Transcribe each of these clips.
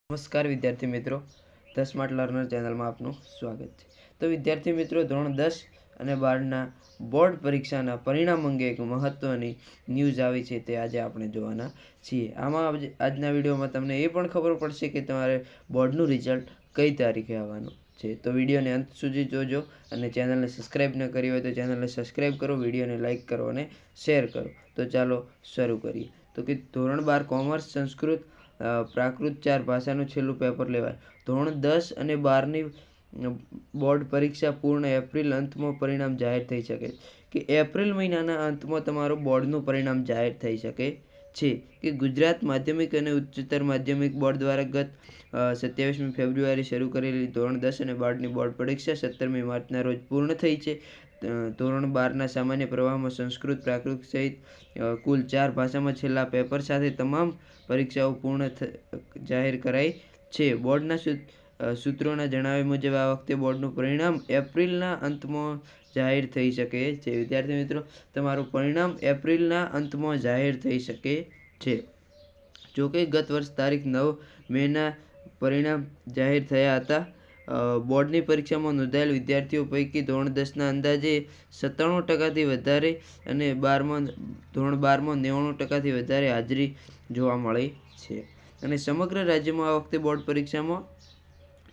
નમસ્કાર વિદ્યાર્થી મિત્રો, ધ સ્માર્ટ લર્નર ચેનલમાં આપનું સ્વાગત છે. તો વિદ્યાર્થી મિત્રો, ધોરણ 10 અને 12ના બોર્ડ પરીક્ષાના પરિણામ અંગે એક મહત્ત્વની ન્યૂઝ આવી છે, તે આજે આપણે જોવાના છીએ. આમાં આજના વિડીયોમાં તમને એ પણ ખબર પડશે કે તમારે બોર્ડનું રિઝલ્ટ કઈ તારીખે આવવાનું છે. તો વિડીયોને અંત સુધી જોજો અને ચેનલને સબસ્ક્રાઈબ ન કરી હોય તો ચેનલને સબસ્ક્રાઈબ કરો, વિડીયોને લાઇક કરો અને શેર કરો. તો ચાલો શરૂ કરીએ. તો કે ધોરણ 12 કોમર્સ, સંસ્કૃત, પ્રાકૃત 4 ભાષાનું છેલ્લું પેપર લેવાય. ધોરણ 10 અને 12ની બોર્ડ પરીક્ષા પૂર્ણ એપ્રિલ અંતમાં પરિણામ જાહેર થઈ શકે કે એપ્રિલ મહિનાના અંતમાં તમારું બોર્ડનું પરિણામ જાહેર થઈ શકે છે. કે ગુજરાત માધ્યમિક અને ઉચ્ચતર માધ્યમિક બોર્ડ દ્વારા ગત 27મી ફેબ્રુઆરી શરૂ કરેલી ધોરણ 10 અને 12ની બોર્ડ પરીક્ષા 17મી માર્ચના રોજ પૂર્ણ થઈ છે. ધોરણ 12ના સામાન્ય પ્રવાહમાં સંસ્કૃત, પ્રાકૃત સહિત કુલ 4 ભાષામાં છેલ્લા પેપર સાથે તમામ પરીક્ષાઓ પૂર્ણ જાહેર કરાઈ છે. બોર્ડના સૂત્રોના જણાવ્યા મુજબ આ વખતે બોર્ડનું પરિણામ એપ્રિલના અંતમાં જાહેર થઈ શકે છે. વિદ્યાર્થી મિત્રો, તમારું પરિણામ એપ્રિલના અંતમાં જાહેર થઈ શકે છે. જોકે ગત વર્ષ તારીખ 9 મેના પરિણામ જાહેર થયા હતા. બોર્ડની પરીક્ષામાં નોંધાયેલ વિદ્યાર્થીઓ પૈકી ધોરણ 10ના અંદાજે 97% વધારે અને ધોરણ 12માં 99% વધારે હાજરી જોવા મળી છે. અને સમગ્ર રાજ્યમાં આ વખતે બોર્ડ પરીક્ષામાં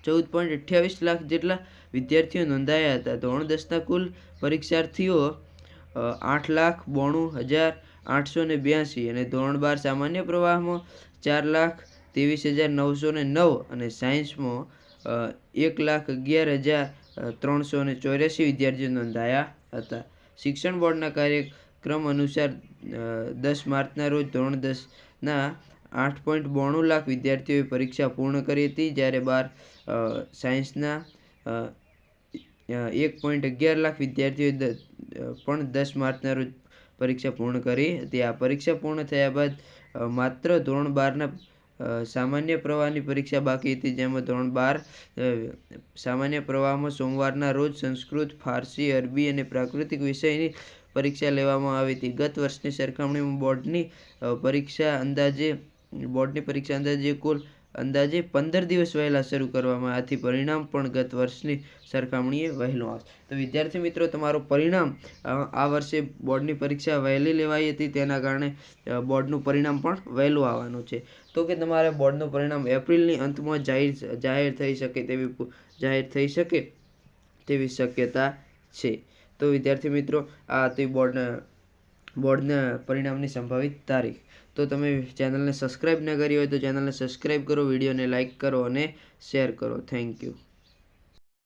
14.28 લાખ જેટલા વિદ્યાર્થીઓ નોંધાયા હતા. ધોરણ 10ના કુલ પરીક્ષાર્થીઓ 8,92,882 અને ધોરણ 12 સામાન્ય પ્રવાહમાં 4,23,909 અને સાયન્સમાં 1,11,384 વિદ્યાર્થીઓ નોંધાયા હતા. શિક્ષણ બોર્ડના કાર્યક્રમ અનુસાર 10 માર્ચના રોજ ધોરણ 10ના 8.92 લાખ વિદ્યાર્થીઓએ પરીક્ષા પૂર્ણ કરી હતી, જ્યારે સાયન્સના 1.11 લાખ વિદ્યાર્થીઓએ પણ 10 માર્ચના રોજ પરીક્ષા પૂર્ણ કરી હતી. આ પરીક્ષા પૂર્ણ થયા બાદ માત્ર ધોરણ 12ના સામાન્ય પ્રવાહની પરીક્ષા બાકી હતી, જેમાં ધોરણ 12 સામાન્ય પ્રવાહમાં સોમવારના રોજ સંસ્કૃત, ફારસી, અરબી અને પ્રાકૃતિક વિષયની પરીક્ષા લેવામાં આવી હતી. ગત વર્ષની સરખામણીમાં બોર્ડની પરીક્ષા અંદાજે કુલ 15 દિવસ વહેલા શરૂ કરવામાં આથી પરિણામ પણ ગત વર્ષની સરખામણીએ વહેલું આવશે. તો વિદ્યાર્થી મિત્રો, તમારું પરિણામ આ વર્ષે બોર્ડની પરીક્ષા વહેલી લેવાઈ હતી, તેના કારણે બોર્ડનું પરિણામ પણ વહેલું આવવાનું છે. તો કે તમારે બોર્ડનું પરિણામ એપ્રિલની અંતમાં જાહેર થઈ શકે તેવી શક્યતા છે. તો વિદ્યાર્થી મિત્રો, આ હતી બોર્ડના પરિણામની સંભવિત તારીખ. તો તમે ચેનલને સબસ્ક્રાઈબ ન કરી હોય તો ચેનલને સબસ્ક્રાઈબ કરો, વિડીયોને લાઇક કરો અને શેર કરો. Thank you.